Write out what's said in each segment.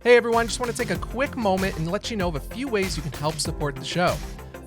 Hey everyone, just want to take a quick moment and let you know of a few ways you can help support the show.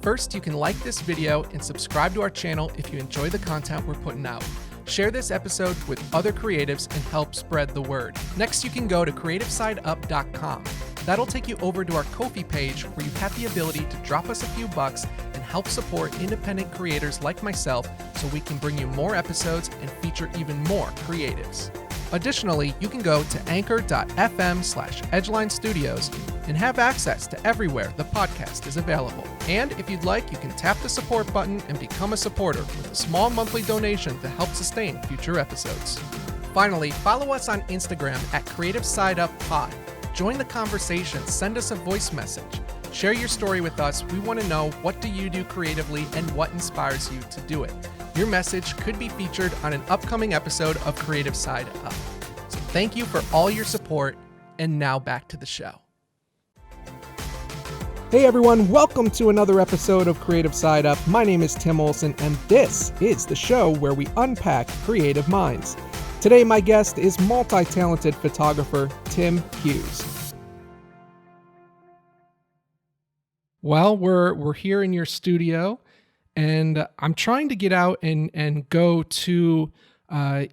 First, you can like this video and subscribe to our channel if you enjoy the content we're putting out. Share this episode with other creatives and help spread the word. Next, you can go to creativesideup.com. That'll take you over to our Ko-fi page where you have the ability to drop us a few bucks and help support independent creators like myself so we can bring you more episodes and feature even more creatives. Additionally, you can go to anchor.fm/Edgeline Studios and have access to everywhere the podcast is available. And if you'd like, you can tap the support button and become a supporter with a small monthly donation to help sustain future episodes. Finally, follow us on Instagram at CreativeSideUpPod. Join the conversation, send us a voice message. Share your story with us. We want to know, what do you do creatively and what inspires you to do it? Your message could be featured on an upcoming episode of Creative Side Up. So thank you for all your support, and now back to the show. Hey everyone, welcome to another episode of Creative Side Up. My name is Tim Olson, and this is the show where we unpack creative minds. Today my guest is multi-talented photographer Tim Hughes. Well, we're here in your studio, and I'm trying to get out and go to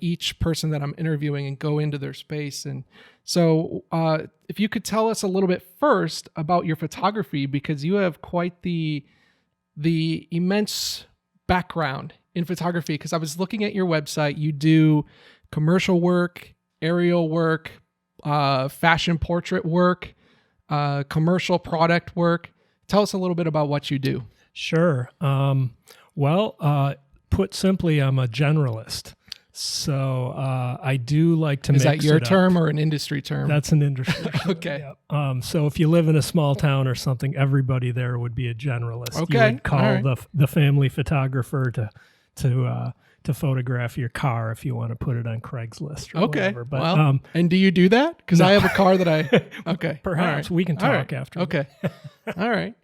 each person that I'm interviewing and go into their space. And so if you could tell us a little bit first about your photography, because you have quite the immense background in photography, because I was looking at your website. You do commercial work, aerial work, fashion portrait work, commercial product work. Tell us a little bit about what you do. Sure. Put simply, I'm a generalist. So I do like to mix it up. Is that your term or an industry term? That's an industry term. Okay. Yeah. So if you live in a small town or something, everybody there would be a generalist. Okay. You would call the family photographer to photograph your car if you want to put it on Craigslist or whatever. But, well, and do you do that? Because I have a car that I... Okay. Perhaps. We can talk after. Okay. All right.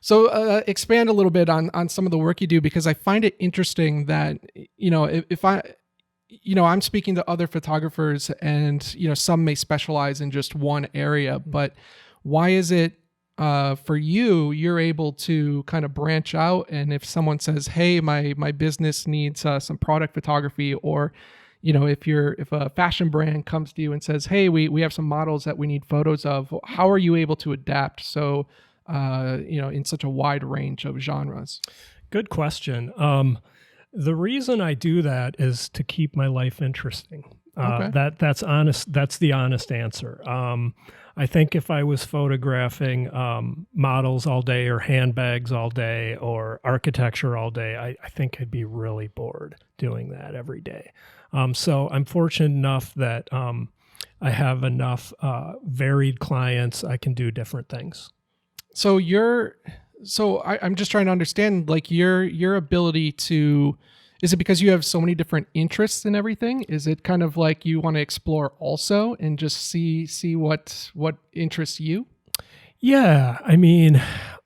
So expand a little bit on some of the work you do, because I find it interesting that, if I'm speaking to other photographers and, some may specialize in just one area, but why is it for you're able to kind of branch out? And if someone says, hey, my business needs some product photography, or, if a fashion brand comes to you and says, hey, we have some models that we need photos of, how are you able to adapt in such a wide range of genres? Good question. The reason I do that is to keep my life interesting. Okay. That's honest. That's the honest answer. I think if I was photographing models all day, or handbags all day, or architecture all day, I think I'd be really bored doing that every day. So I'm fortunate enough that I have enough varied clients. I can do different things. So I'm just trying to understand, like, your ability to, is it because you have so many different interests in everything? Is it kind of like you want to explore also and just see what interests you? Yeah. I mean,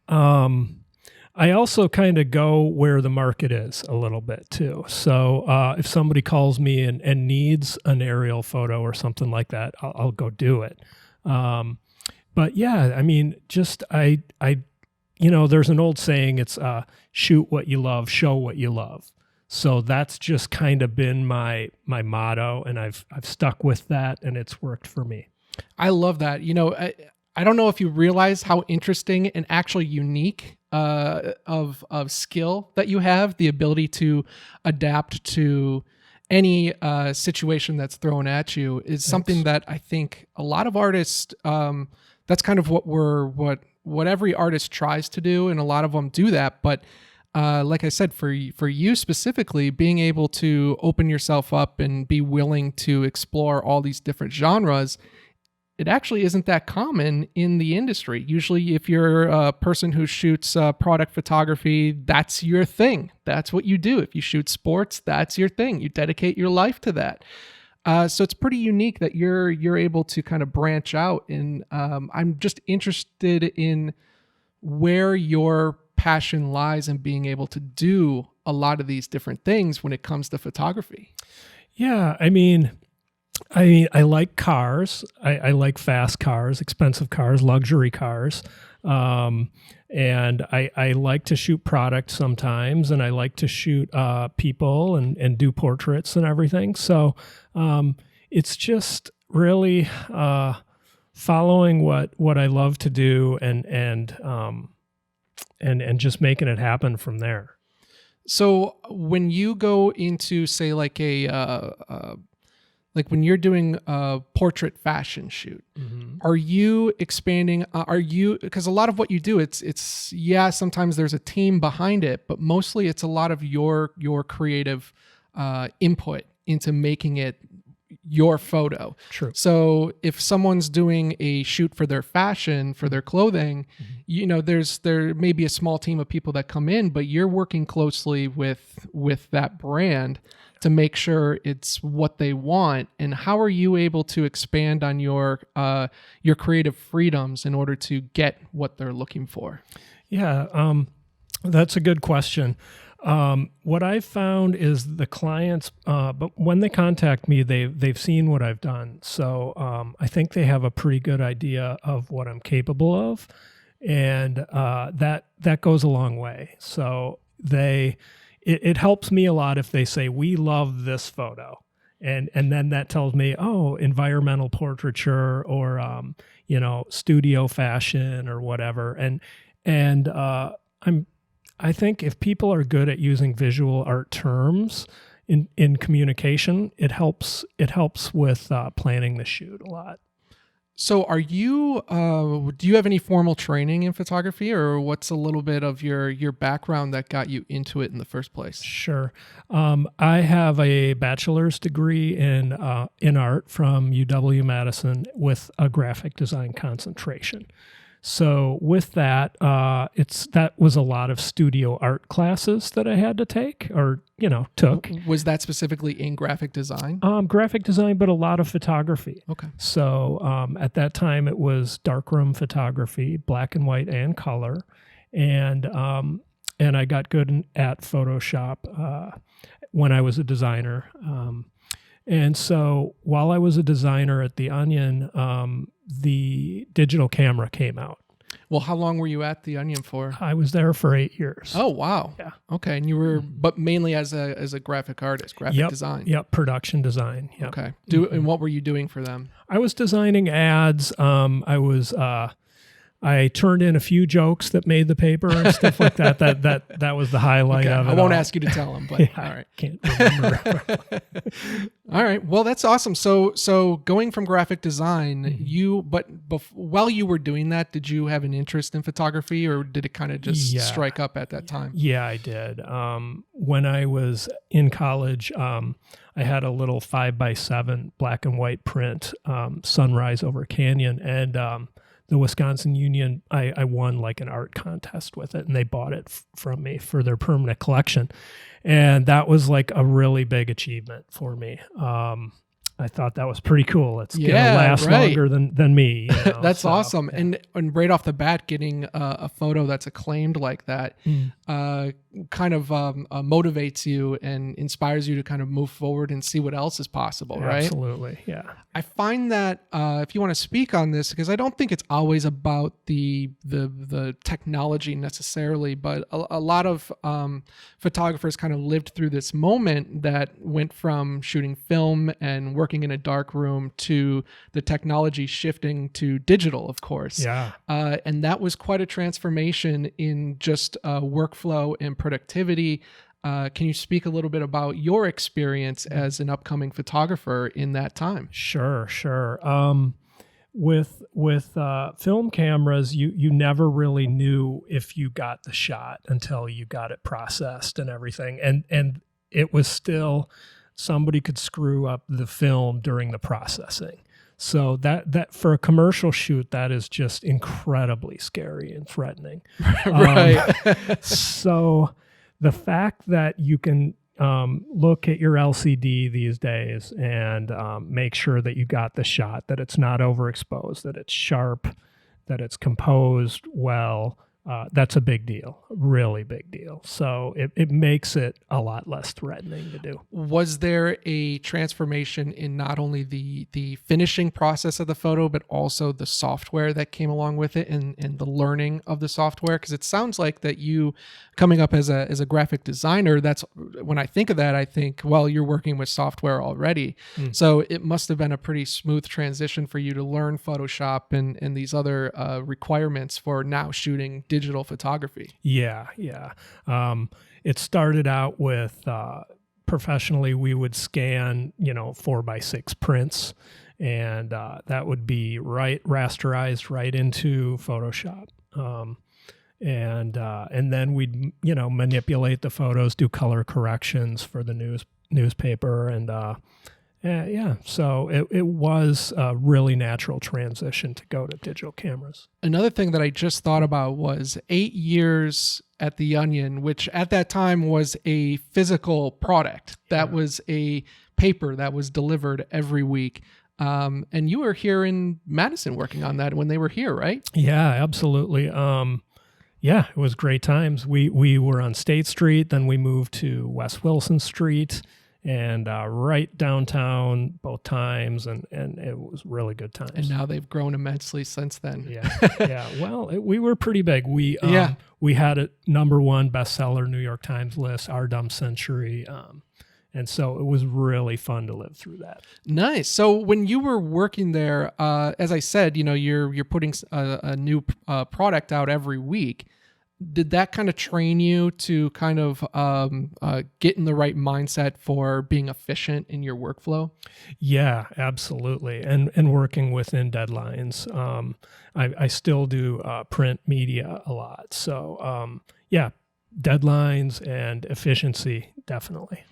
I also kind of go where the market is a little bit too. So if somebody calls me and needs an aerial photo or something like that, I'll go do it. But yeah, I mean, there's an old saying, it's shoot what you love, show what you love. So that's just kind of been my motto, and I've stuck with that, and it's worked for me. I love that. I don't know if you realize how interesting and actually unique of skill that you have, the ability to adapt to any situation that's thrown at you is something that I think a lot of artists, that's kind of what every artist tries to do, and a lot of them do that. But like I said, for you specifically, being able to open yourself up and be willing to explore all these different genres, it actually isn't that common in the industry. Usually, if you're a person who shoots product photography, that's your thing. That's what you do. If you shoot sports, that's your thing. You dedicate your life to that. So it's pretty unique that you're able to kind of branch out. And I'm just interested in where your passion lies in being able to do a lot of these different things when it comes to photography. Yeah, I mean, I mean, I like cars. I like fast cars, expensive cars, luxury cars. Um, and I like to shoot product sometimes, and I like to shoot people and do portraits and everything. So it's just really following what I love to do and just making it happen from there. So when you go into, say, like like when you're doing a portrait fashion shoot, are you expanding? Are you, because a lot of what you do, it's yeah, sometimes there's a team behind it, but mostly it's a lot of your creative input into making it your photo. True. So if someone's doing a shoot for their fashion, for their clothing, you know, there may be a small team of people that come in, but you're working closely with that brand to make sure it's what they want. And how are you able to expand on your creative freedoms in order to get what they're looking for? Yeah, that's a good question. What I've found is the clients, but when they contact me, they've seen what I've done. So I think they have a pretty good idea of what I'm capable of, and that goes a long way. So it helps me a lot if they say, we love this photo. And then that tells me, oh, environmental portraiture or, studio fashion or whatever. And I think if people are good at using visual art terms in communication, it helps with planning the shoot a lot. So are you, do you have any formal training in photography, or what's a little bit of your background that got you into it in the first place? Sure. I have a bachelor's degree in art from UW-Madison with a graphic design concentration. So with that, that was a lot of studio art classes that I had to take or, took. Was that specifically in graphic design? Graphic design, but a lot of photography. Okay. So at that time it was darkroom photography, black and white and color. And I got good at Photoshop when I was a designer. And so while I was a designer at The Onion, the digital camera came out. Well, how long were you at The Onion for? I was there for 8 years. Oh, wow. Yeah. Okay. And you were, but mainly as a graphic artist, graphic design. Yep. Production design. Yep. Okay. And what were you doing for them? I was designing ads. I turned in a few jokes that made the paper and stuff like that. That was the highlight of it. I won't ask you to tell them, but yeah, all right. I can't remember. All right. Well, that's awesome. So going from graphic design, while you were doing that, did you have an interest in photography, or did it kind of just strike up at that time? Yeah, I did. When I was in college, I had a little 5x7 black and white print, sunrise over a canyon, and the Wisconsin Union, I won like an art contest with it, and they bought it from me for their permanent collection. And that was like a really big achievement for me. I thought that was pretty cool. It's going to last longer than me. That's awesome. Yeah. And right off the bat, getting a photo that's acclaimed like that kind of motivates you and inspires you to kind of move forward and see what else is possible, right? Absolutely, yeah. I find that if you want to speak on this, because I don't think it's always about the technology necessarily, but a lot of photographers kind of lived through this moment that went from shooting film and working in a dark room to the technology shifting to digital, of course. Yeah. And that was quite a transformation in just workflow and productivity. Can you speak a little bit about your experience as an upcoming photographer in that time? Sure. With film cameras, you never really knew if you got the shot until you got it processed and everything, and it was still somebody could screw up the film during the processing. So that for a commercial shoot, that is just incredibly scary and threatening. Right. So the fact that you can look at your LCD these days and make sure that you got the shot, that it's not overexposed, that it's sharp, that it's composed well, that's a big deal, really big deal. So it makes it a lot less threatening to do. Was there a transformation in not only the finishing process of the photo, but also the software that came along with it, and the learning of the software? Because it sounds like that you, coming up as a graphic designer, that's when I think of that, I think, well, you're working with software already. So it must have been a pretty smooth transition for you to learn Photoshop and these other requirements for now shooting digital photography. Yeah. It started out with professionally, we would scan, 4x6 prints, and that would be rasterized right into Photoshop. And then we'd, manipulate the photos, do color corrections for the newspaper, and so it was a really natural transition to go to digital cameras. Another thing that I just thought about was 8 years at The Onion, which at that time was a physical product. That was a paper that was delivered every week. And you were here in Madison working on that when they were here, right? Yeah, absolutely. It was great times. We were on State Street, then we moved to West Wilson Street, and right downtown both times, and it was really good times. And now they've grown immensely since then. Yeah. Well, we were pretty big. We had a #1 bestseller New York Times list, Our Dumb Century, and so it was really fun to live through that. Nice. So when you were working there, as I said, you're putting a new product out every week. Did that kind of train you to kind of get in the right mindset for being efficient in your workflow? Yeah, absolutely. And working within deadlines. I still do print media a lot. So deadlines and efficiency, definitely.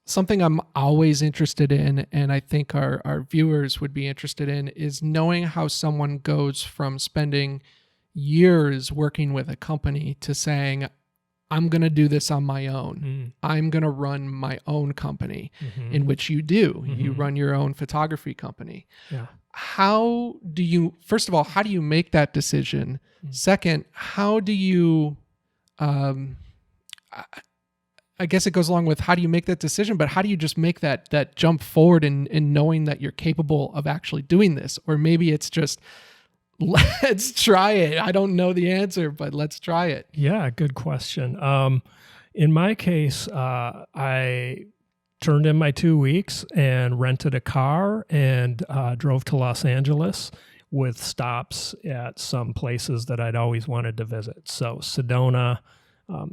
Something I'm always interested in, and I think our viewers would be interested in, is knowing how someone goes from spending years working with a company to saying, I'm going to do this on my own. I'm going to run my own company, in which you do. You run your own photography company. Yeah. First of all, how do you make that decision? Second, how do you, I guess it goes along with how do you make that decision, but how do you just make that jump forward in knowing that you're capable of actually doing this? Or maybe it's just, let's try it. I don't know the answer, but let's try it. Yeah, good question. In my case, I turned in my 2 weeks and rented a car and drove to Los Angeles with stops at some places that I'd always wanted to visit. So Sedona,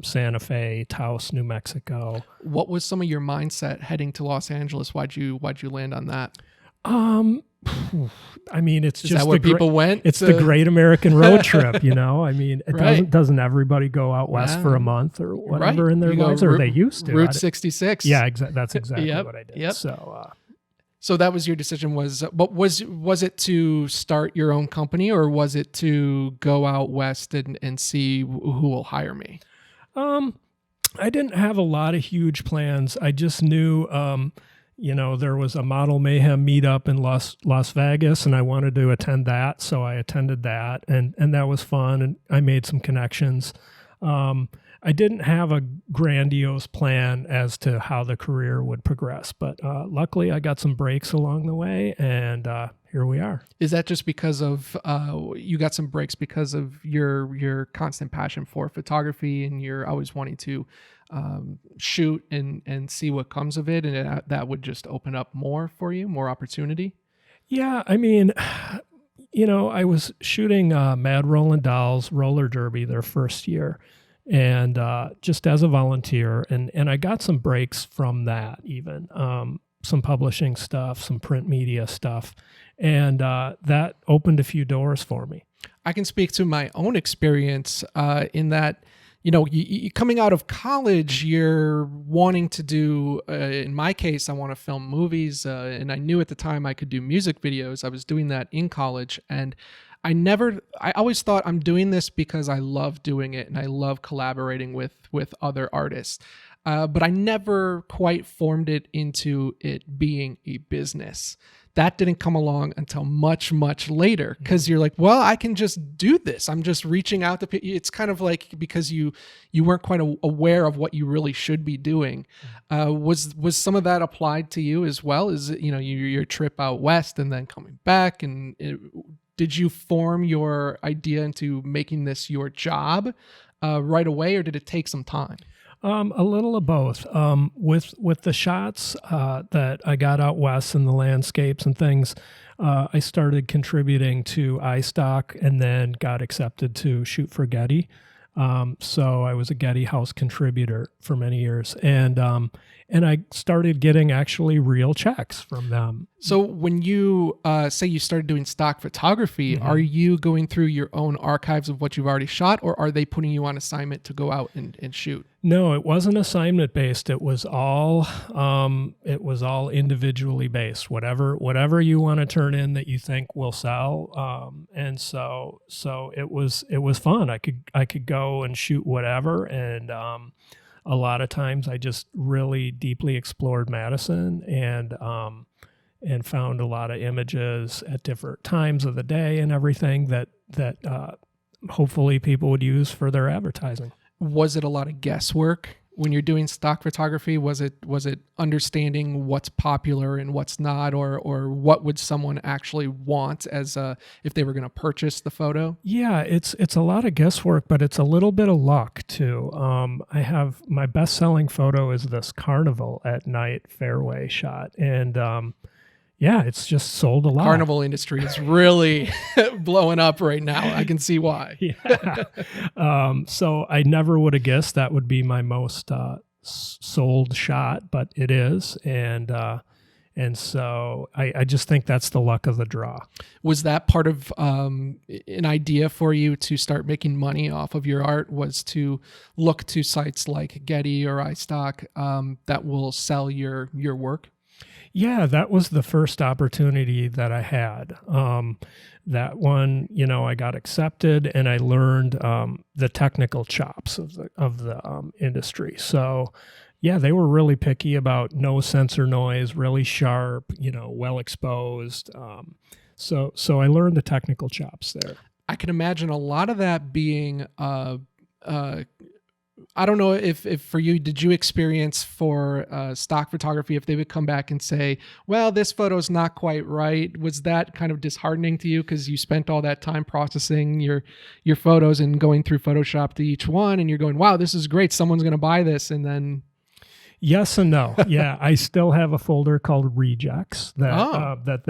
Santa Fe, Taos, New Mexico. What was some of your mindset heading to Los Angeles? Why'd you land on that? I mean, it's Is just that where people went? It's the great American road trip, I mean, Right. doesn't everybody go out west for a month or whatever in their lives, or they used to? Route 66. Yeah, that's exactly Yep, what I did. yep. So, that was your decision. Was it to start your own company, or was it to go out west and see who will hire me? I didn't have a lot of huge plans. I just knew, there was a Model Mayhem meetup in Las Vegas, and I wanted to attend that. So I attended that, and that was fun, and I made some connections. I didn't have a grandiose plan as to how the career would progress, but luckily I got some breaks along the way, and here we are. Is that just because of you got some breaks because of your constant passion for photography, and you're always wanting to shoot and see what comes of it, and that would just open up more for you, more opportunity? Yeah, I mean, I was shooting Mad Rollin' Dolls roller derby their first year, and just as a volunteer, and I got some breaks from that, even some publishing stuff, some print media stuff, and that opened a few doors for me. I can speak to my own experience in that, you coming out of college, you're wanting to do, in my case, I want to film movies, and I knew at the time I could do music videos. I was doing that in college, and I always thought I'm doing this because I love doing it and I love collaborating with other artists. But I never quite formed it into it being a business. that didn't come along until much, much later, because you're like, well, I can just do this. I'm just reaching out to people. It's kind of like because you weren't quite aware of what you really should be doing. Was some of that applied to you as well? Is it, your trip out west and then coming back, and did you form your idea into making this your job right away, or did it take some time? A little of both. With the shots that I got out west and the landscapes and things, I started contributing to iStock and then got accepted to shoot for Getty. So I was a Getty House contributor for many years, and I started getting actually real checks from them. So when you say you started doing stock photography, are you going through your own archives of what you've already shot, or are they putting you on assignment to go out and shoot? No, it wasn't assignment based. It was all individually based. Whatever you want to turn in that you think will sell. And so it was fun. I could go and shoot whatever, and a lot of times I just really deeply explored Madison and found a lot of images at different times of the day and everything that hopefully people would use for their advertising. Was it a lot of guesswork when you're doing stock photography? Was it understanding what's popular and what's not, or what would someone actually want as if they were going to purchase the photo? Yeah, it's a lot of guesswork, but it's a little bit of luck too. I have my best-selling photo is this carnival at night fairway shot, and yeah, it's just sold a lot. Carnival industry is really blowing up right now. I can see why. Yeah. So I never would have guessed that would be my most sold shot, but it is. And so I just think that's the luck of the draw. Was that part of an idea for you to start making money off of your art, was to look to sites like Getty or iStock that will sell your work? Yeah, that was the first opportunity that I had. That one, I got accepted, and I learned the technical chops of the industry. So, yeah, they were really picky about no sensor noise, really sharp, well exposed. So I learned the technical chops there. I can imagine a lot of that being I don't know if for you, did you experience for stock photography, if they would come back and say, well, this photo's not quite right, was that kind of disheartening to you because you spent all that time processing your photos and going through Photoshop to each one, and you're going, wow, this is great, someone's going to buy this, and then... Yes and no. Yeah, I still have a folder called rejects that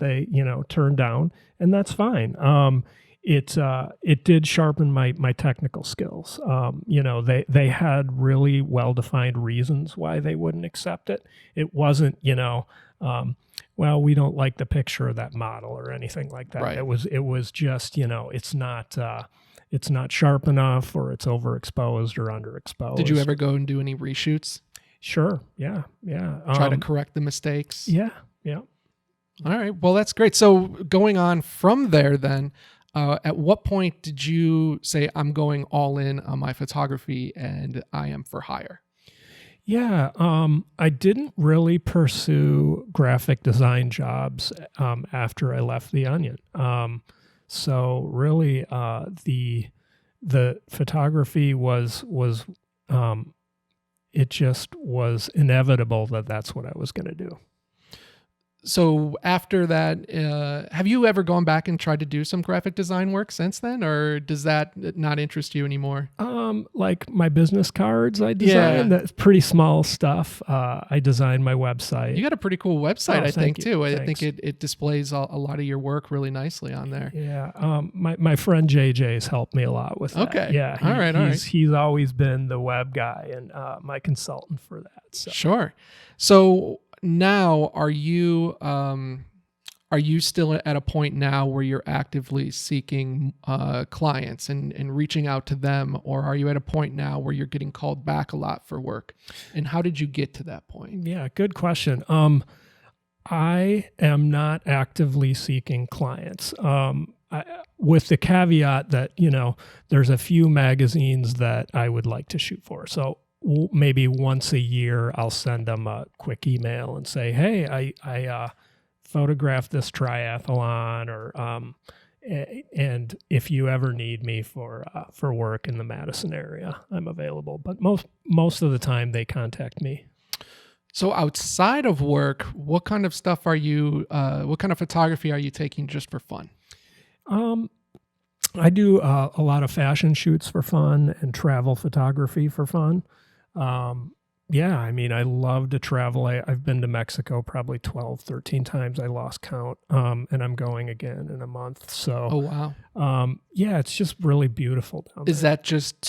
they turned down, and that's fine. It did sharpen my technical skills. They had really well-defined reasons why they wouldn't accept it. It wasn't, well, we don't like the picture of that model or anything like that. Right. It was just, it's not sharp enough, or it's overexposed or underexposed. Did you ever go and do any reshoots? Sure. Yeah. Try to correct the mistakes? Yeah. All right. Well, that's great. So going on from there then, at what point did you say, I'm going all in on my photography and I am for hire? Yeah, I didn't really pursue graphic design jobs after I left The Onion. So really, the photography was it just was inevitable that that's what I was going to do. So after that, have you ever gone back and tried to do some graphic design work since then, or does that not interest you anymore? Like my business cards I designed, that's pretty small stuff. I designed my website. You got a pretty cool website, I think, too. Thanks. I think it displays a lot of your work really nicely on there. Yeah. My friend JJ's helped me a lot with that. Okay. Yeah. All right. He's always been the web guy and my consultant for that. So. Sure. So now, are you still at a point now where you're actively seeking clients and reaching out to them, or are you at a point now where you're getting called back a lot for work? And how did you get to that point? Yeah, good question. I am not actively seeking clients. With the caveat that, there's a few magazines that I would like to shoot for. So maybe once a year, I'll send them a quick email and say, hey, I photograph this triathlon, or and if you ever need me for work in the Madison area, I'm available. But most of the time they contact me. So outside of work, what kind of stuff are you? What kind of photography are you taking just for fun? I do a lot of fashion shoots for fun and travel photography for fun. Yeah, I mean, I love to travel. I've been to Mexico probably 12, 13 times. I lost count. And I'm going again in a month. So, Oh, wow. Yeah, it's just really beautiful down there. Is that just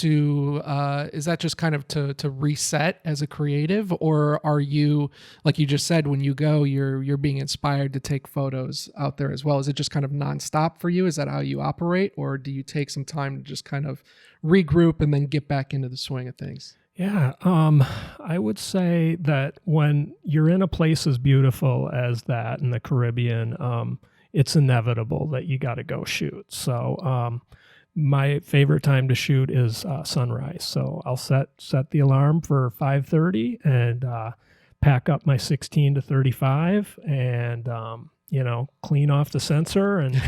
kind of to reset as a creative, or are you, like you just said, when you go, you're being inspired to take photos out there as well? Is it just kind of nonstop for you? Is that how you operate, or do you take some time to just kind of regroup and then get back into the swing of things? Yeah, I would say that when you're in a place as beautiful as that in the Caribbean, it's inevitable that you got to go shoot. So my favorite time to shoot is sunrise. So I'll set the alarm for 5:30 and pack up my 16 to 35 and clean off the sensor and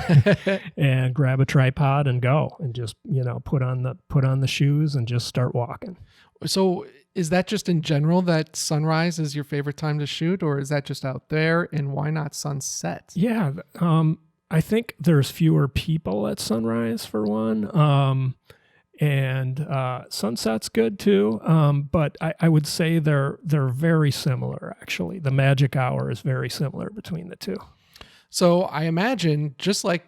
and grab a tripod and go and just put on the shoes and just start walking. So is that just in general that sunrise is your favorite time to shoot, or is that just out there? And why not sunset? Yeah, I think there's fewer people at sunrise for one, and sunset's good too. But I would say they're very similar. Actually, the magic hour is very similar between the two. So I imagine, just like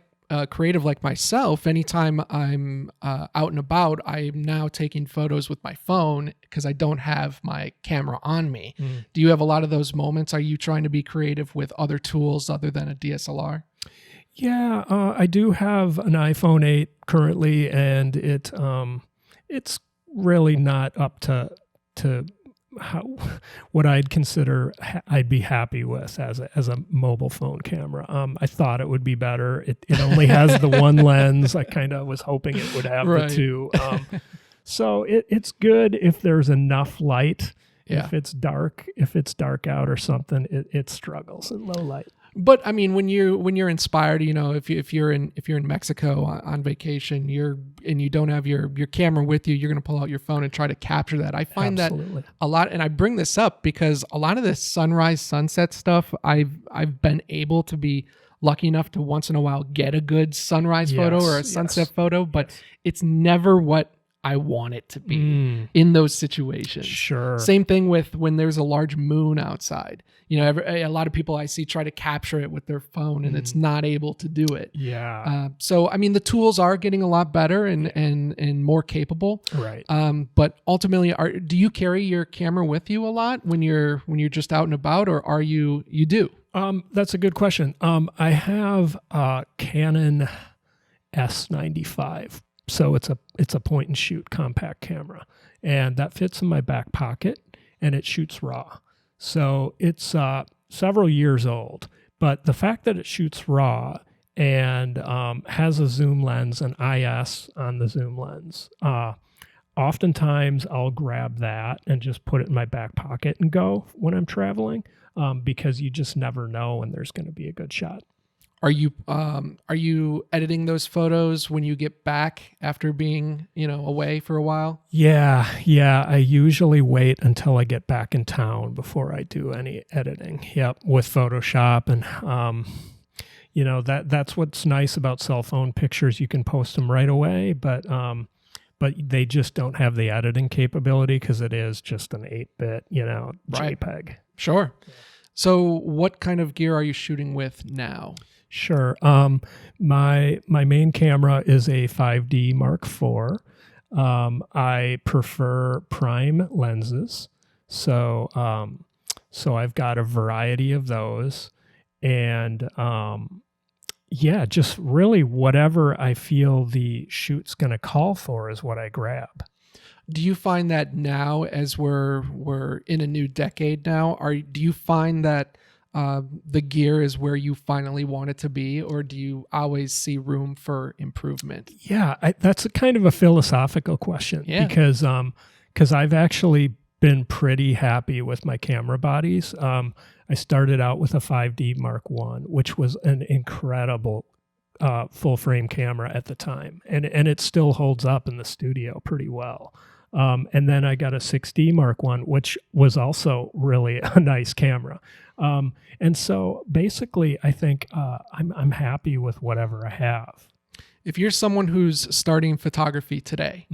creative like myself, anytime I'm out and about, I'm now taking photos with my phone because I don't have my camera on me. Do you have a lot of those moments? Are you trying to be creative with other tools other than a DSLR? Yeah, I do have an iPhone 8 currently, and it's really not up to what I'd consider I'd be happy with as a mobile phone camera. I thought it would be better. It only has the one lens. I kind of was hoping it would have Right. the two. So it's good if there's enough light. Yeah. If it's dark out or something, it struggles in low light. But I mean, when you're inspired, if you're in Mexico on vacation, and you don't have your camera with you, you're going to pull out your phone and try to capture that. I find Absolutely. that a lot, and I bring this up because a lot of this sunrise sunset stuff, I've been able to be lucky enough to once in a while get a good sunrise photo or a sunset photo, but it's never what I want it to be in those situations. Sure. Same thing with when there's a large moon outside. A lot of people I see try to capture it with their phone, and it's not able to do it. Yeah. So I mean, the tools are getting a lot better and more capable. Right. But ultimately, do you carry your camera with you a lot when you're just out and about, or are you do? That's a good question. I have a Canon S95. So it's a point and shoot compact camera, and that fits in my back pocket, and it shoots RAW. So it's several years old, but the fact that it shoots RAW and has a zoom lens, an IS on the zoom lens, oftentimes I'll grab that and just put it in my back pocket and go when I'm traveling, because you just never know when there's going to be a good shot. Are you editing those photos when you get back after being, away for a while? Yeah. I usually wait until I get back in town before I do any editing. Yep, with Photoshop, and that's what's nice about cell phone pictures. You can post them right away, but they just don't have the editing capability because it is just an 8-bit, Right. JPEG. Sure. So what kind of gear are you shooting with now? Sure. My main camera is a 5D Mark IV. I prefer prime lenses, so I've got a variety of those, and just really whatever I feel the shoot's going to call for is what I grab. Do you find that now, as we're in a new decade now, do you find that the gear is where you finally want it to be, or do you always see room for improvement? Yeah, that's a kind of a philosophical question, because I've actually been pretty happy with my camera bodies. I started out with a 5D Mark I, which was an incredible full frame camera at the time, and it still holds up in the studio pretty well. And then I got a 6D Mark I, which was also really a nice camera. And so basically, I think I'm happy with whatever I have. If you're someone who's starting photography today,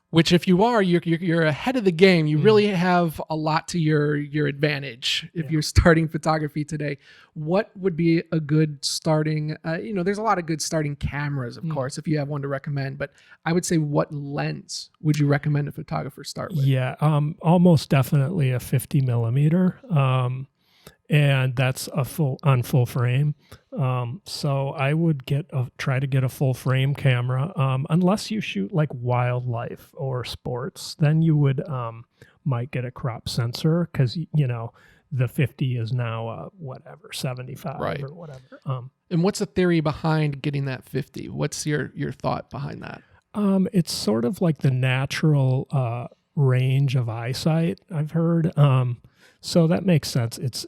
which if you are, you're ahead of the game. You really have a lot to your advantage if you're starting photography today. What would be a good starting, there's a lot of good starting cameras, of course, if you have one to recommend, but I would say what lens would you recommend a photographer start with? Yeah, almost definitely a 50 millimeter. And that's on full frame. So I would try to get a full frame camera, unless you shoot like wildlife or sports. Then you would might get a crop sensor, because the 50 is now 75 or whatever. And what's the theory behind getting that 50? What's your thought behind that? It's sort of like the natural range of eyesight, I've heard. So that makes sense. It's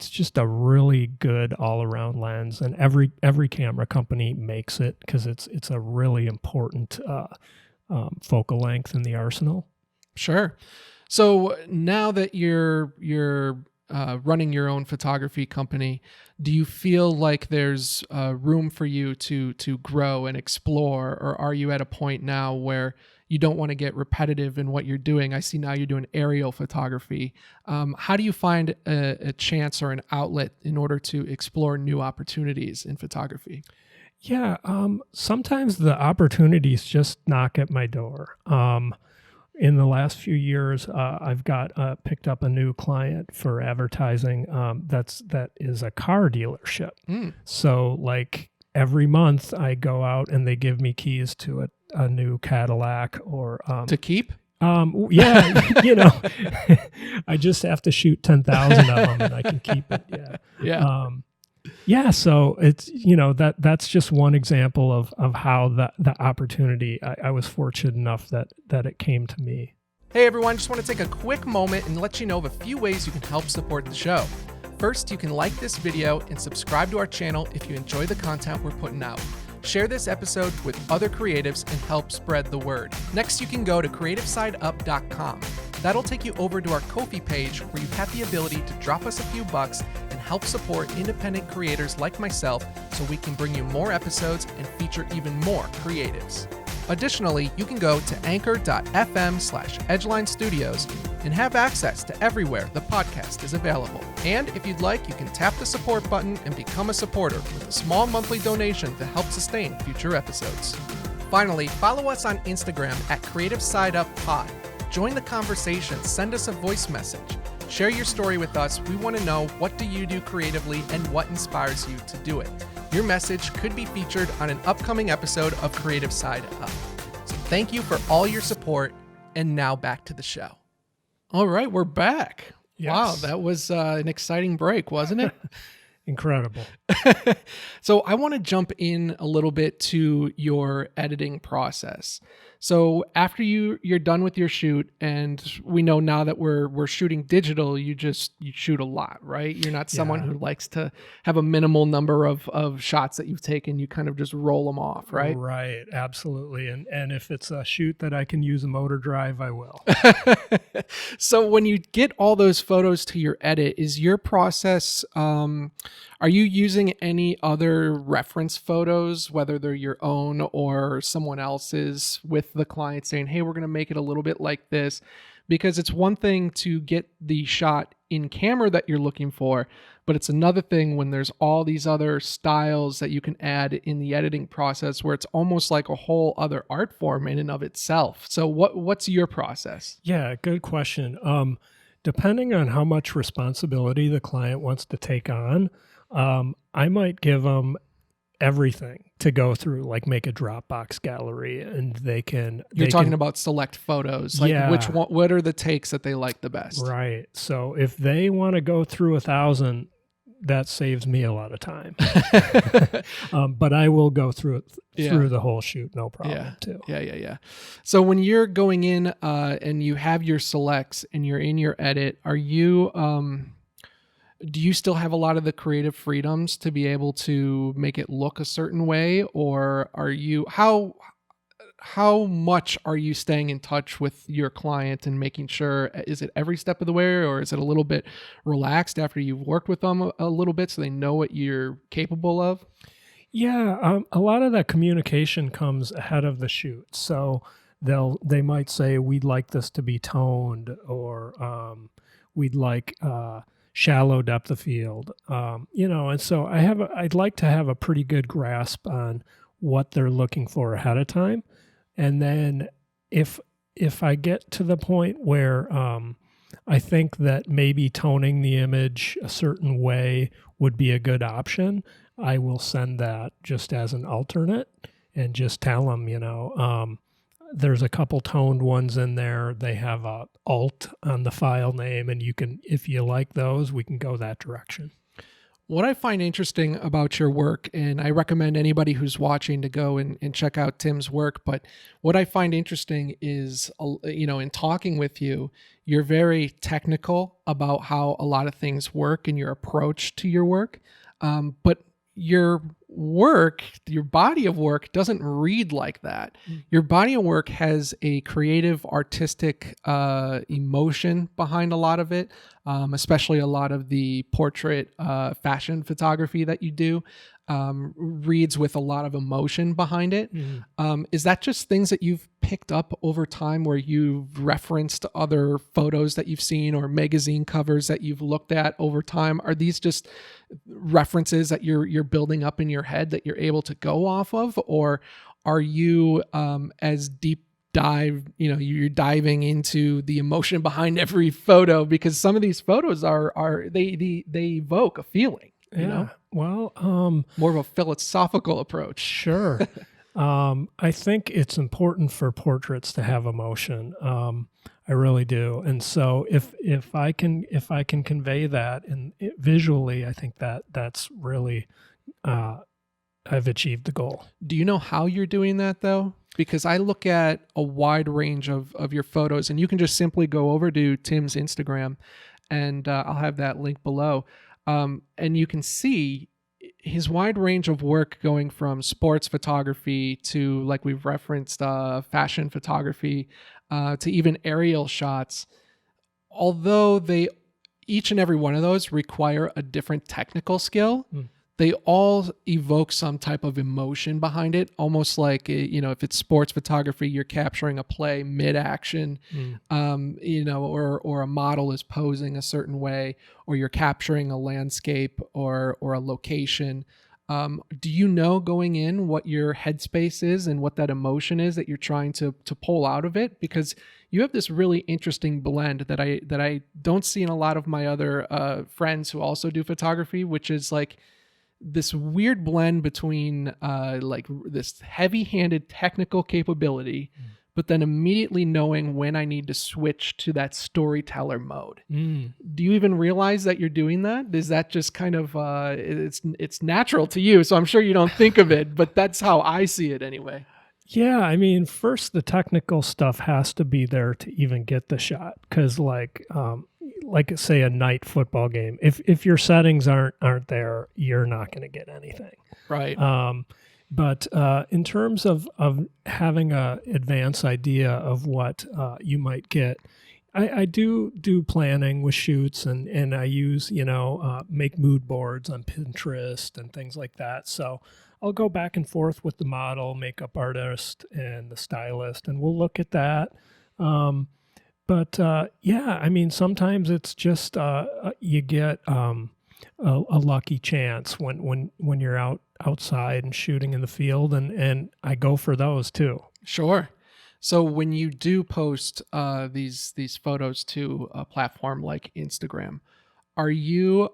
just a really good all-around lens, and every camera company makes it because it's a really important focal length in the arsenal. Sure. So now that you're running your own photography company, do you feel like there's room for you to grow and explore, or are you at a point now where you don't want to get repetitive in what you're doing? I see now you're doing aerial photography. How do you find a chance or an outlet in order to explore new opportunities in photography? Yeah, sometimes the opportunities just knock at my door. In the last few years, I've picked up a new client for advertising. That is a car dealership. So like every month, I go out and they give me keys to a new Cadillac or to keep. Yeah, I just have to shoot 10,000 of them and I can keep it. Yeah. So it's that's just one example of how the opportunity. I was fortunate enough that it came to me. Hey everyone, just want to take a quick moment and let you know of a few ways you can help support the show. First, you can like this video and subscribe to our channel if you enjoy the content we're putting out. Share this episode with other creatives and help spread the word. Next, you can go to creativesideup.com. That'll take you over to our Ko-fi page where you have the ability to drop us a few bucks and help support independent creators like myself so we can bring you more episodes and feature even more creatives. Additionally, you can go to anchor.fm/Edgeline Studios and have access to everywhere the podcast is available. And if you'd like, you can tap the support button and become a supporter with a small monthly donation to help sustain future episodes. Finally, follow us on Instagram at CreativeSideUpPod. Join the conversation, send us a voice message. Share your story with us. We want to know, what do you do creatively and what inspires you to do it? Your message could be featured on an upcoming episode of Creative Side Up. So thank you for all your support, and now back to the show. All right, we're back. Yes. Wow, that was an exciting break, wasn't it? Incredible. So I want to jump in a little bit to your editing process. So after you're done with your shoot, and we know now that we're shooting digital, you shoot a lot, right? You're not someone who likes to have a minimal number of shots that you've taken. You kind of just roll them off, right? Right, absolutely. And if it's a shoot that I can use a motor drive, I will. So when you get all those photos to your edit, is your process, are you using any other reference photos, whether they're your own or someone else's, with the client saying, hey, we're going to make it a little bit like this? Because it's one thing to get the shot in camera that you're looking for, but it's another thing when there's all these other styles that you can add in the editing process, where it's almost like a whole other art form in and of itself. So what's your process? Yeah, good question. Depending on how much responsibility the client wants to take on, I might give them everything to go through, like make a Dropbox gallery, and You're talking about select photos, like what are the takes that they like the best? Right. So if they want to go through 1,000, that saves me a lot of time. But I will go through it through the whole shoot, no problem too. Yeah. So when you're going in and you have your selects and you're in your edit, are you do you still have a lot of the creative freedoms to be able to make it look a certain way, or are you how much are you staying in touch with your client and making sure, is it every step of the way, or is it a little bit relaxed after you've worked with them a little bit so they know what you're capable of? Yeah, a lot of that communication comes ahead of the shoot. So they might say, we'd like this to be toned, or we'd like shallow depth of field, and so I'd like to have a pretty good grasp on what they're looking for ahead of time. And then if I get to the point where I think that maybe toning the image a certain way would be a good option, I will send that just as an alternate and just tell them, there's a couple toned ones in there. They have a alt on the file name, and you can, if you like those, we can go that direction. What I find interesting about your work, and I recommend anybody who's watching to go and check out Tim's work, but what I find interesting is, in talking with you, you're very technical about how a lot of things work and your approach to your work. But your work, your body of work doesn't read like that. Your body of work has a creative, artistic emotion behind a lot of it, especially a lot of the portrait fashion photography that you do reads with a lot of emotion behind it. Is that just things that you've picked up over time, where you've referenced other photos that you've seen or magazine covers that you've looked at over time? Are these just references that you're building up in your head that you're able to go off of, or are you as deep dive, you're diving into the emotion behind every photo? Because some of these photos they evoke a feeling, Well, more of a philosophical approach. Sure. I think it's important for portraits to have emotion. I really do. And so if I can convey that visually, I think that's really I've achieved the goal. Do you know how you're doing that though? Because I look at a wide range of your photos, and you can just simply go over to Tim's Instagram, and I'll have that link below. And you can see his wide range of work, going from sports photography to, like we've referenced, fashion photography, to even aerial shots. Although each and every one of those require a different technical skill, they all evoke some type of emotion behind it, almost like, if it's sports photography, you're capturing a play mid-action, or a model is posing a certain way, or you're capturing a landscape or a location. Do you know going in what your headspace is and what that emotion is that you're trying to pull out of it? Because you have this really interesting blend that I don't see in a lot of my other friends who also do photography, which is like this weird blend between like this heavy-handed technical capability, but then immediately knowing when I need to switch to that storyteller mode. Do you even realize that you're doing that? Is that just kind of it's natural to you? So I'm sure you don't think of it, but that's how I see it anyway. Yeah, I mean, first the technical stuff has to be there to even get the shot, because like say a night football game, if your settings aren't there, you're not going to get anything. Right. But in terms of having a advanced idea of what you might get, I do planning with shoots, and I use make mood boards on Pinterest and things like that. So I'll go back and forth with the model, makeup artist, and the stylist, and we'll look at that. But yeah, I mean, sometimes it's just you get a lucky chance when you're outside and shooting in the field, and I go for those too. Sure. So when you do post these photos to a platform like Instagram, are you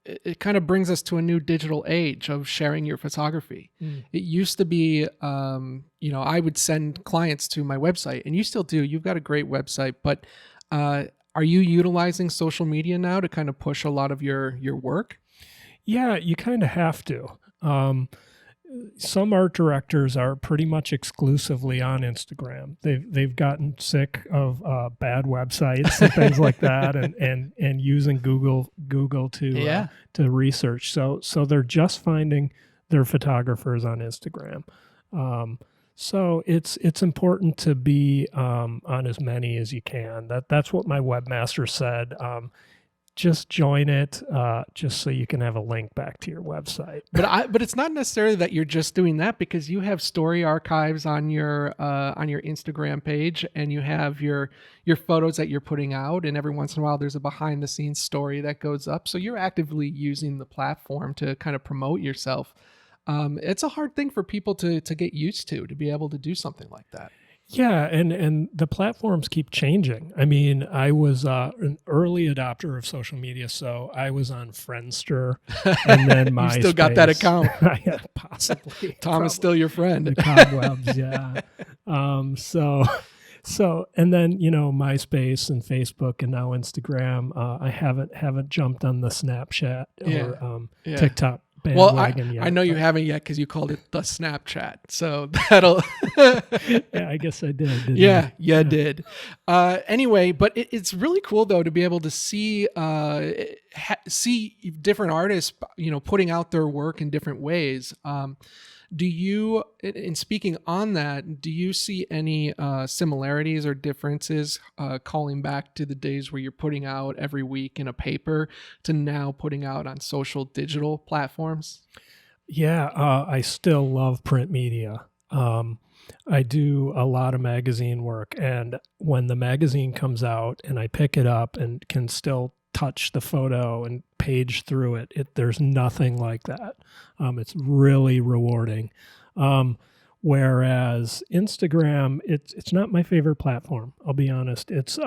it kind of brings us to a new digital age of sharing your photography. It used to be, I would send clients to my website, and you still do. You've got a great website, but Are you utilizing social media now to kind of push a lot of your work? Yeah, you kind of have to. Some art directors are pretty much exclusively on Instagram. They've gotten sick of bad websites and things like that, and using Google Yeah. to research. So they're just finding their photographers on Instagram. Um, so it's important to be on as many as you can. That's what my webmaster said. Just join it, just so you can have a link back to your website. But it's not necessarily that you're just doing that, because you have story archives on your Instagram page, and you have your photos that you're putting out, and every once in a while there's a behind the scenes story that goes up. So you're actively using the platform to kind of promote yourself. It's a hard thing for people to get used to be able to do something like that. Yeah, and the platforms keep changing. I mean, I was an early adopter of social media, so I was on Friendster, and then You MySpace. still got that account. Yeah, possibly. Tom is still your friend. The cobwebs, yeah. So and then MySpace and Facebook and now Instagram. I haven't jumped on the Snapchat or Yeah. TikTok Well, bandwagon yet. I know you haven't yet because you called it the Snapchat. So that'll. Yeah, I guess I did. Didn't Yeah, I? you did. Anyway, but it's really cool though to be able to see see different artists, putting out their work in different ways. Do you, in speaking on that, do you see any similarities or differences calling back to the days where you're putting out every week in a paper to now putting out on social digital platforms? Yeah, I still love print media. I do a lot of magazine work, and when the magazine comes out and I pick it up and can still touch the photo and page through it, there's nothing like that. It's really rewarding. Whereas Instagram, it's not my favorite platform. I'll be honest. It's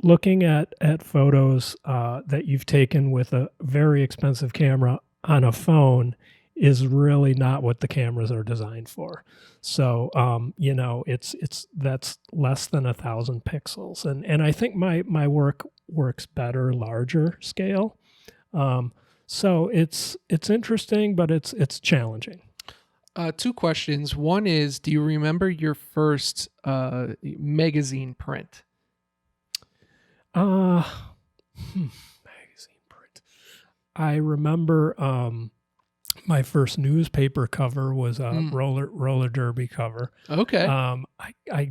looking at photos that you've taken with a very expensive camera on a phone is really not what the cameras are designed for. So it's that's less than 1,000 pixels, and I think my work works better larger scale. So it's interesting, but it's challenging. Two questions. One is, do you remember your first magazine print? Magazine print. I remember my first newspaper cover was a roller derby cover. Okay. I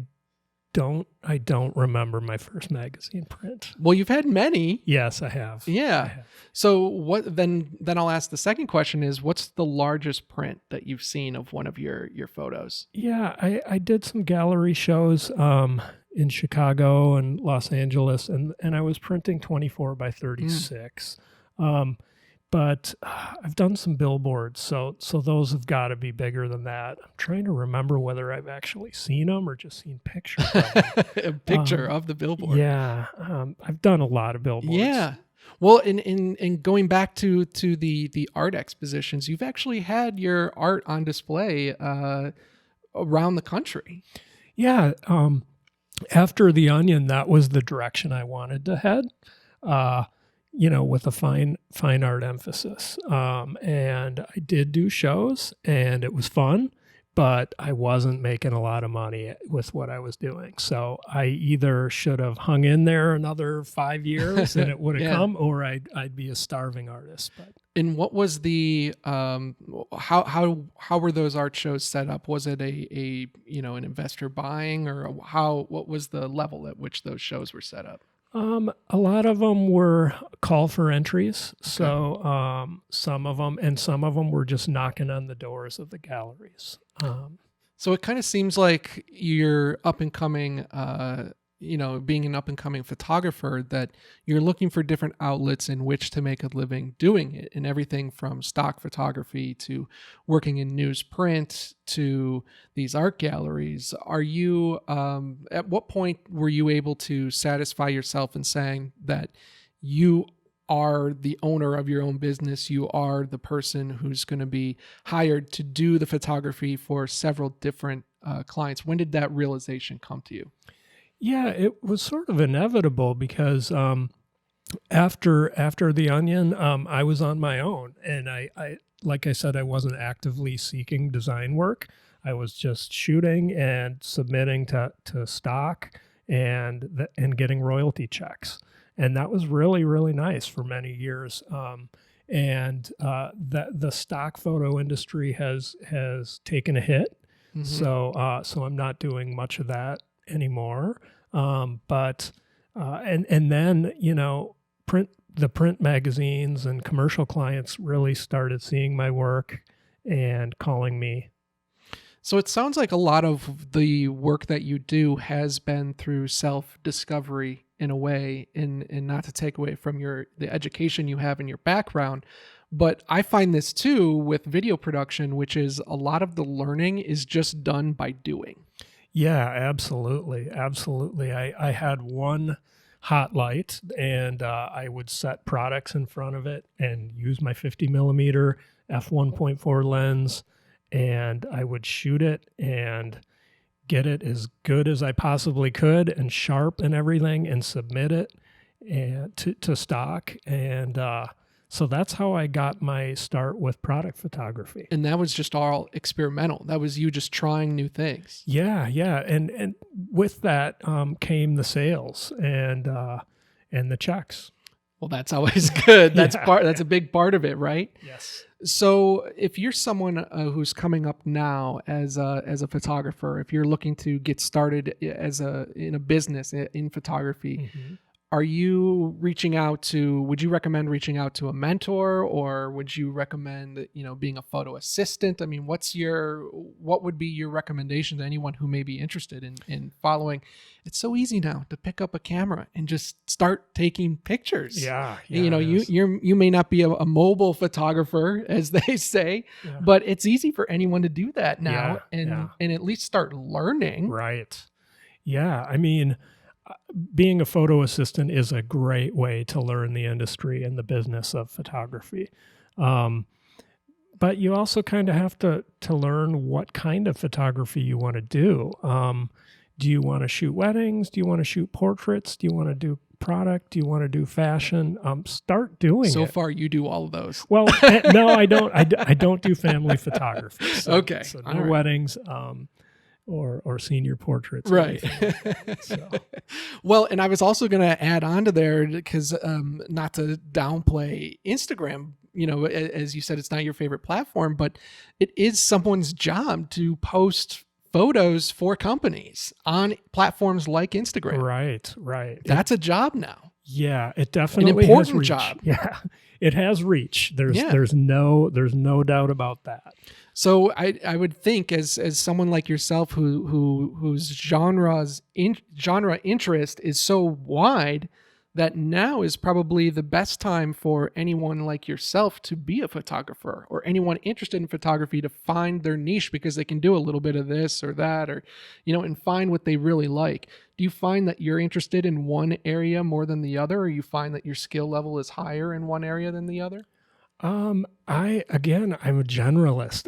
don't remember my first magazine print. Well, you've had many. Yes, I have. Yeah. I have. So what then I'll ask the second question is, what's the largest print that you've seen of one of your photos? Yeah, I did some gallery shows in Chicago and Los Angeles, and I was printing 24 by 36. But I've done some billboards, so those have got to be bigger than that. I'm trying to remember whether I've actually seen them or just seen pictures of them. A picture of the billboard. Yeah, I've done a lot of billboards. Yeah. Well, in going back to the art expositions, you've actually had your art on display around the country. Yeah. After The Onion, that was the direction I wanted to head. With a fine art emphasis. And I did do shows, and it was fun, but I wasn't making a lot of money with what I was doing. So I either should have hung in there another 5 years and it would have come, or I'd be a starving artist. But and what was the how were those art shows set up? Was it a an investor buying, or what was the level at which those shows were set up? A lot of them were call for entries. So some of them were just knocking on the doors of the galleries. So it kind of seems like you're up and coming, being an up and coming photographer, that you're looking for different outlets in which to make a living doing it, and everything from stock photography to working in newsprint to these art galleries. Are you, at what point were you able to satisfy yourself in saying that you are the owner of your own business? You are the person who's going to be hired to do the photography for several different clients. When did that realization come to you? Yeah, it was sort of inevitable because after the Onion, I was on my own, and I like I said, I wasn't actively seeking design work. I was just shooting and submitting to stock and getting royalty checks, and that was really nice for many years. And the stock photo industry has taken a hit, Hmm. so I'm not doing much of that anymore. But and then print magazines and commercial clients really started seeing my work and calling me. So it sounds like a lot of the work that you do has been through self-discovery in a way, and not to take away from the education you have in your background, but I find this too with video production, which is a lot of the learning is just done by doing. Yeah, absolutely. I had one hot light, and I would set products in front of it and use my 50 millimeter f1.4 lens, and I would shoot it and get it as good as I possibly could and sharp and everything, and submit it and to stock. And so that's how I got my start with product photography. And that was just all experimental. That was you just trying new things. Yeah, and with that came the sales and the checks. Well, that's always good. That's Yeah. part. That's a big part of it, right? Yes. So, if you're someone who's coming up now as a photographer, if you're looking to get started in a business in photography, Hmm. are you reaching out to? Would you recommend reaching out to a mentor, or would you recommend being a photo assistant? I mean, what would be your recommendation to anyone who may be interested in following? It's so easy now to pick up a camera and just start taking pictures. Yeah, it is. You may not be a mobile photographer, as they say, Yeah, but it's easy for anyone to do that now, yeah, and at least start learning. right. Yeah, I mean, being a photo assistant is a great way to learn the industry and the business of photography. Um, but you also kind of have to learn what kind of photography you want to do. Do you want to shoot weddings? Do you want to shoot portraits? Do you want to do product? Do you want to do fashion? Start doing So it. far, you do all of those. Well, no, I don't. I don't do family photography. So, Okay, so all no right. weddings, or senior portraits, or Right. anything like that. So Well, and I was also going to add on to there because not to downplay Instagram, as you said, it's not your favorite platform, but it is someone's job to post photos for companies on platforms like Instagram. right. That's a job now, Yeah, it an definitely has important reach. job. Yeah, it has reach. Yeah. There's no doubt about that. So I would think as someone like yourself whose genre interest is so wide that now is probably the best time for anyone like yourself to be a photographer, or anyone interested in photography to find their niche, because they can do a little bit of this or that, or and find what they really like. Do you find that you're interested in one area more than the other, or you find that your skill level is higher in one area than the other? I'm a generalist.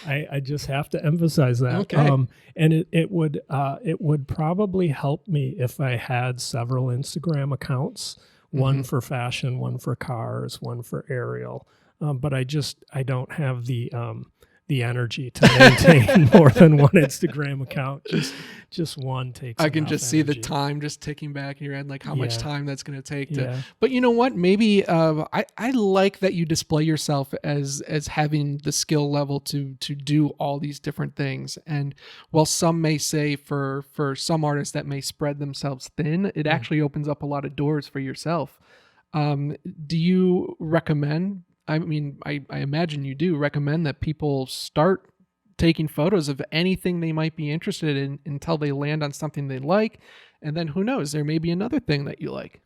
I just have to emphasize that. Okay. And it would probably help me if I had several Instagram accounts, one Mhm. for fashion, one for cars, one for aerial. But I don't have the energy to maintain more than one Instagram account. Just one takes. I can enough just see the energy. time just ticking back in your head, like how much Yeah, time that's going to take to. yeah. But you know what? Maybe I like that you display yourself as having the skill level to do all these different things. And while some may say for some artists that may spread themselves thin, it Mm. actually opens up a lot of doors for yourself. Do you recommend? I mean, I imagine you do recommend that people start taking photos of anything they might be interested in until they land on something they like. And then who knows, there may be another thing that you like.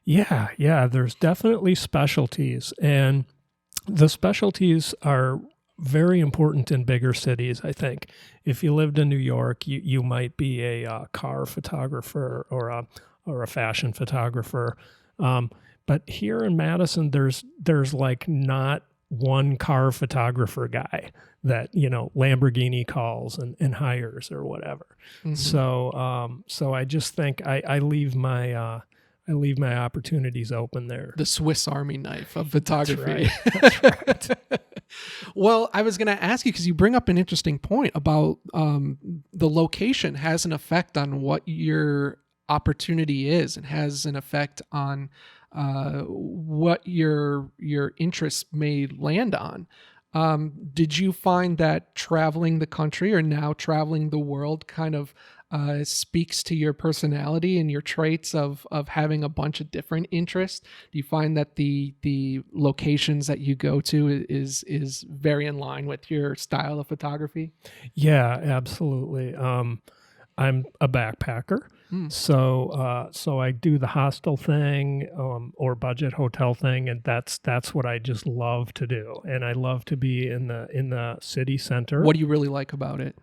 Yeah. There's definitely specialties, and the specialties are very important in bigger cities. I think if you lived in New York, you might be a car photographer or a fashion photographer. But here in Madison, there's like not one car photographer guy that, Lamborghini calls and hires or whatever. Mhm. So I just think I leave my opportunities open there. The Swiss Army knife of photography. That's right. Well, I was going to ask you, because you bring up an interesting point about the location has an effect on what your opportunity is, and has an effect on what your interests may land on. Did you find that traveling the country, or now traveling the world, kind of speaks to your personality and your traits of having a bunch of different interests? Do you find that the locations that you go to is very in line with your style of photography? Yeah, absolutely. I'm a backpacker. So I do the hostel thing, or budget hotel thing, and that's what I just love to do. And I love to be in the city center. What do you really like about it?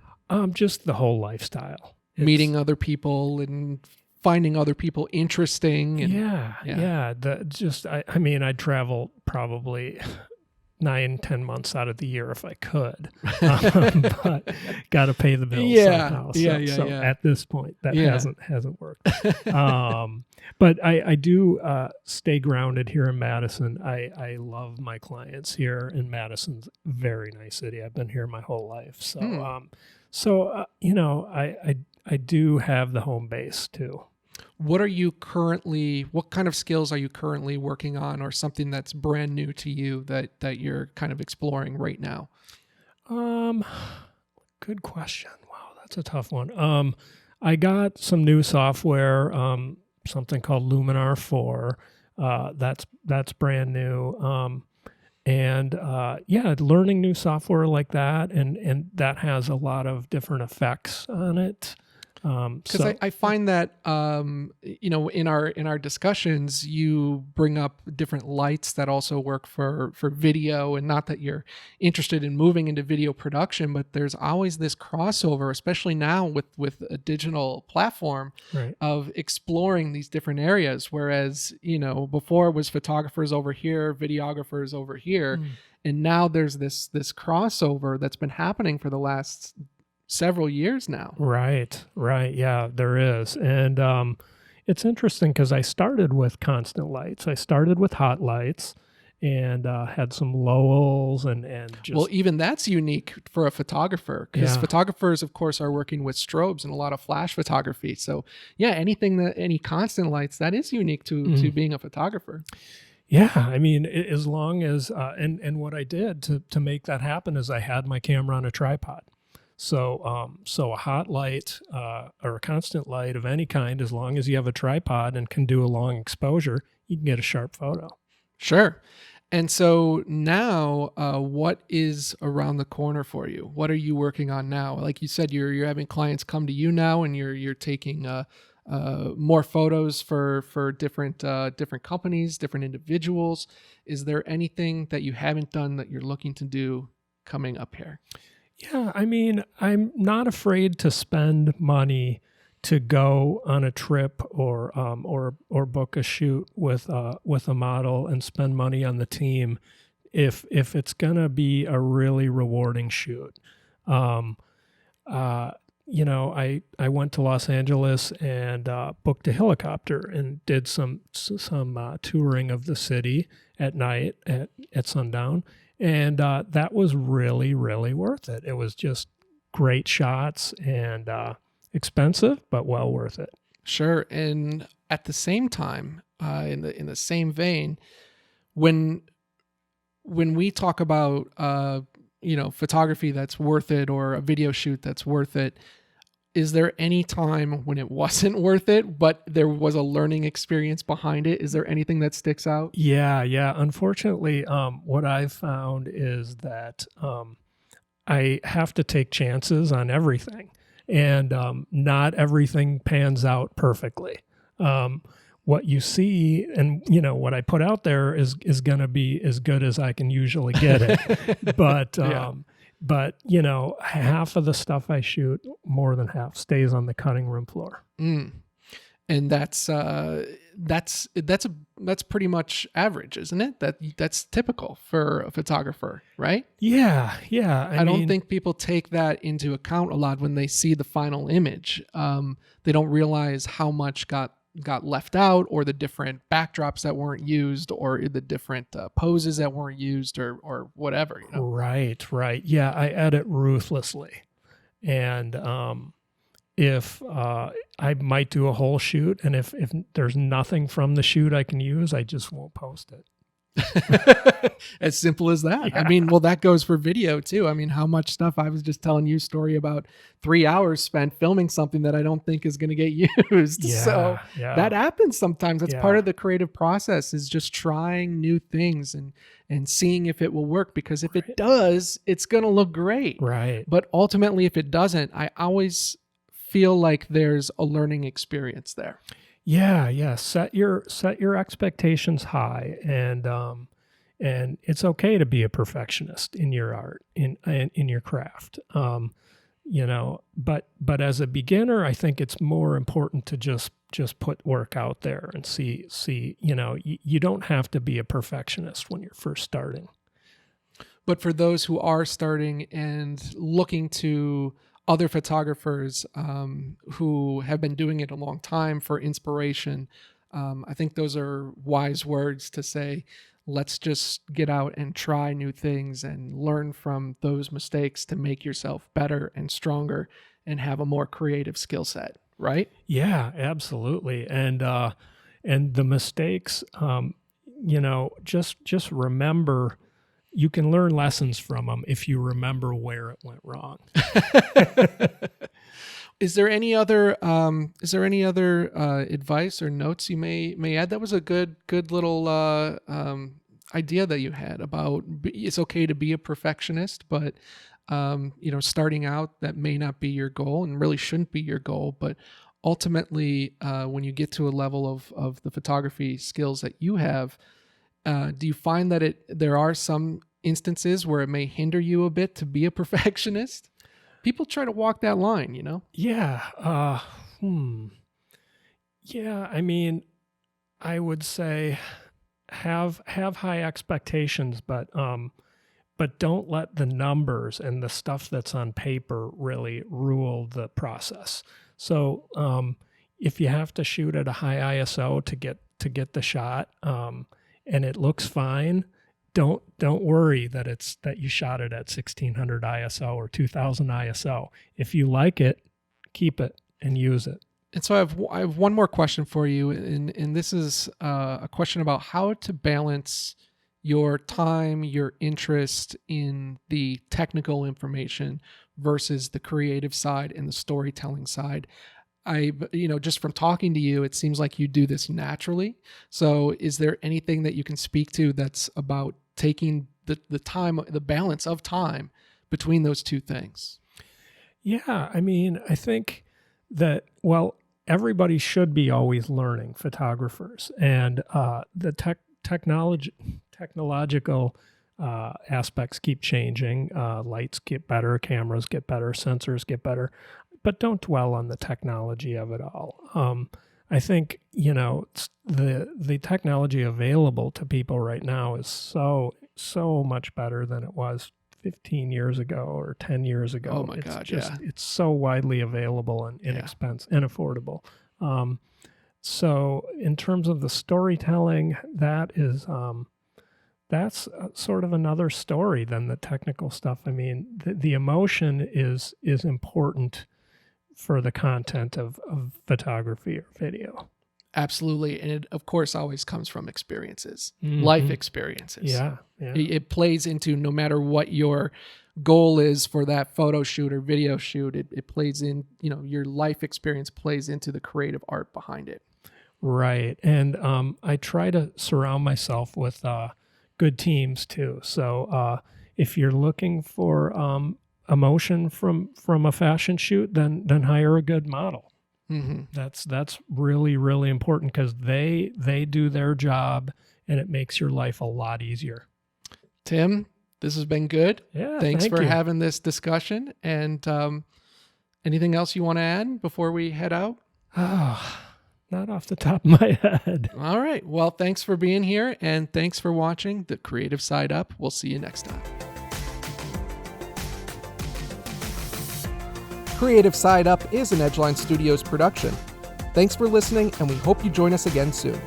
Just the whole lifestyle. Meeting other people and finding other people interesting. And, yeah. I'd travel probably 9-10 months out of the year if I could, but got to pay the bills somehow. So at this point, that hasn't worked. But I do stay grounded here in Madison. I love my clients here, and Madison's a very nice city. I've been here my whole life, so I do have the home base too. What kind of skills are you currently working on, or something that's brand new to you that you're kind of exploring right now? Good question. Wow, that's a tough one. I got some new software, something called Luminar 4. That's brand new. Learning new software like that, and that has a lot of different effects on it. Because I find that in our discussions, you bring up different lights that also work for video, and not that you're interested in moving into video production, but there's always this crossover, especially now with a digital platform, right, of exploring these different areas. Whereas before it was photographers over here, videographers over here, and now there's this crossover that's been happening for the last several years now. Right. Yeah, there is. And it's interesting because I started with constant lights. I started with hot lights, and had some Lowells and just... Well, even that's unique for a photographer, because photographers, of course, are working with strobes and a lot of flash photography. So yeah, any constant lights, that is unique to being a photographer. Yeah, I mean, as long as and what I did to make that happen is I had my camera on a tripod. So a hot light or a constant light of any kind, as long as you have a tripod and can do a long exposure, you can get a sharp photo. Sure. And so now, what is around the corner for you? What are you working on now? Like you said, you're having clients come to you now, and you're taking more photos for different companies, different individuals. Is there anything that you haven't done that you're looking to do coming up here? Yeah, I mean, I'm not afraid to spend money to go on a trip or book a shoot with a model and spend money on the team if it's gonna be a really rewarding shoot. I went to Los Angeles and booked a helicopter and did some touring of the city at night at sundown. And that was really, really worth it. It was just great shots and expensive, but well worth it. Sure. And at the same time, in the same vein, when we talk about photography that's worth it, or a video shoot that's worth it, is there any time when it wasn't worth it, but there was a learning experience behind it? Is there anything that sticks out? Yeah. Unfortunately, what I've found is that I have to take chances on everything, and not everything pans out perfectly. What you see and what I put out there is going to be as good as I can usually get it. But But, half of the stuff I shoot, more than half, stays on the cutting room floor. And that's pretty much average, isn't it? That's typical for a photographer, right? Yeah, yeah. I don't think people take that into account a lot when they see the final image. They don't realize how much got left out, or the different backdrops that weren't used, or the different poses that weren't used, or whatever. You know? Right. Yeah, I edit ruthlessly, and if I might do a whole shoot, and if there's nothing from the shoot I can use, I just won't post it. As simple as that. Yeah. I mean, well, that goes for video too. I mean, how much stuff I was just telling you a story about 3 hours spent filming something that I don't think is going to get used. So that happens sometimes. That's part of the creative process, is just trying new things and seeing if it will work, because if it does, it's going to look great. Right. But ultimately, if it doesn't, I always feel like there's a learning experience there. Yeah. Set your expectations high, and it's okay to be a perfectionist in your art, in your craft. But as a beginner, I think it's more important to just put work out there and see. You don't have to be a perfectionist when you're first starting. But for those who are starting and looking to other photographers who have been doing it a long time for inspiration, I think those are wise words to say. Let's just get out and try new things and learn from those mistakes to make yourself better and stronger and have a more creative skill set, right? Yeah, absolutely. And the mistakes, just remember, you can learn lessons from them if you remember where it went wrong. Is there any other advice or notes you may add? That was a good little idea that you had about it's okay to be a perfectionist, but starting out, that may not be your goal and really shouldn't be your goal. But ultimately, when you get to a level of the photography skills that you have, do you find that there are some instances where it may hinder you a bit to be a perfectionist? People try to walk that line, you know? Yeah. Yeah. I mean, I would say have high expectations, but don't let the numbers and the stuff that's on paper really rule the process. So if you have to shoot at a high ISO to get the shot, and it looks fine, don't worry that you shot it at 1600 ISO or 2000 ISO. If you like it, keep it and use it. And so I have one more question for you, and this is a question about how to balance your time, your interest in the technical information versus the creative side and the storytelling side. Just from talking to you, it seems like you do this naturally. So is there anything that you can speak to that's about taking the time, the balance of time between those two things? Yeah, I mean, I think that, everybody should be always learning, photographers, and the technological aspects keep changing. Lights get better, cameras get better, sensors get better, but don't dwell on the technology of it all. I think, the technology available to people right now is so much better than it was 15 years ago or 10 years ago. Oh my God, yeah. It's so widely available and inexpensive and affordable. So in terms of the storytelling, that's sort of another story than the technical stuff. I mean, the emotion is important for the content of photography or video. Absolutely. And it, of course, always comes from experiences, life experiences. Yeah. It plays into, no matter what your goal is for that photo shoot or video shoot, it plays in, your life experience plays into the creative art behind it. Right. And I try to surround myself with good teams too. So if you're looking for emotion from a fashion shoot, then hire a good model. Mm-hmm. That's really, really important, because they do their job, and it makes your life a lot easier. Tim, this has been good. Yeah, Thanks thank for you. having this discussion. And anything else you want to add before we head out? Oh, Not off the top of my head. All right. Well, thanks for being here, and thanks for watching The Creative Side Up. We'll see you next time. Creative Side Up is an Edgeline Studios production. Thanks for listening, and we hope you join us again soon.